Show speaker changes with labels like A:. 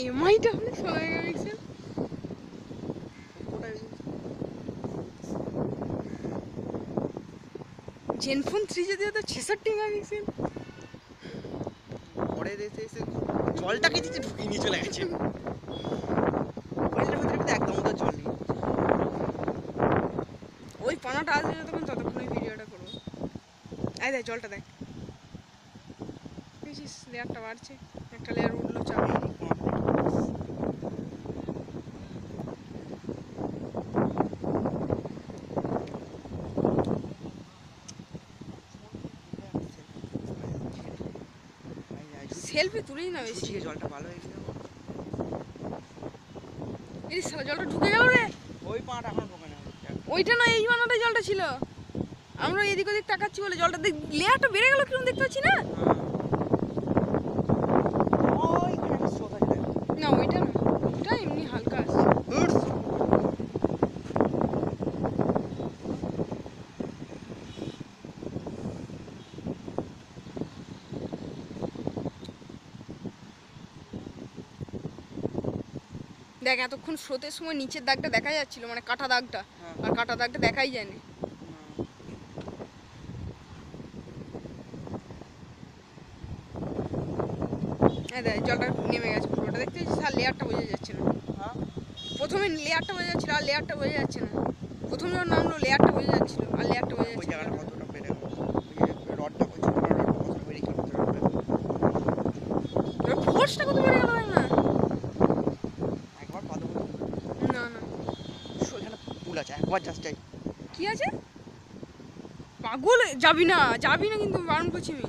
A: এমআইটা হলে 16 megapixel. ZenFone 3 যদি হতো 66 মেগাপিক্সেল।
B: পরে এসে জলটাকে দিতে ঢুকিয়ে নিয়ে চলে গেছে। মোবাইলটার ভিতরে কিন্তু একদম তো জল নেই।
A: ওই পানাটা আসবে যতক্ষণ ততক্ষণ ভিডিওটা করবো। আয় দেখ জলটা দেখ, দেখছিস লেয়ারটা বাড়ছে, একটা লেয়ার উঠলো চাপ। সেলফি তুলিস না বেশি,
B: জলটা ভালো হয়ে গেছে।
A: এই শালা জলটা ঢুকে গেল রে।
B: ওই পাটা এখন ঢোকে না,
A: ওইটা না, এই বানাটাই জলটা ছিল। আমরা এদিক ওদিক তাকাচ্ছি বলে জলটা দেখ, লেয়ারটা বেড়ে গেল কিরকম দেখতে পাচ্ছি না। না ওইটা না, ওইটা এমনি হালকা আছে। দেখ এতক্ষণ স্রোতের সময় নিচের দাগটা দেখা যাচ্ছিল, মানে কাটা দাগটা, আর কাটা দাগটা দেখাই যায়নি। হ্যাঁ দেখ জলটা নেমে গেছে পুরোটা, দেখতে পাচ্ছিস, আর লেয়ারটা বোঝা যাচ্ছে না। প্রথমে লেয়ারটা বোঝা যাচ্ছিল, আর লেয়ারটা বোঝা যাচ্ছে না। প্রথমে যখন নামলো লেয়ারটা বোঝা যাচ্ছিল, আর লেয়ারটা বোঝা যাচ্ছে না। ফোর্সটা কত বেড়ে গেল না?
B: একবার কত
A: না না,
B: এখানে পুল আছে, একবার জাস্ট যাই।
A: কি আছে? পাগল যাবি না, যাবি না কিন্তু বারণ করছি আমি।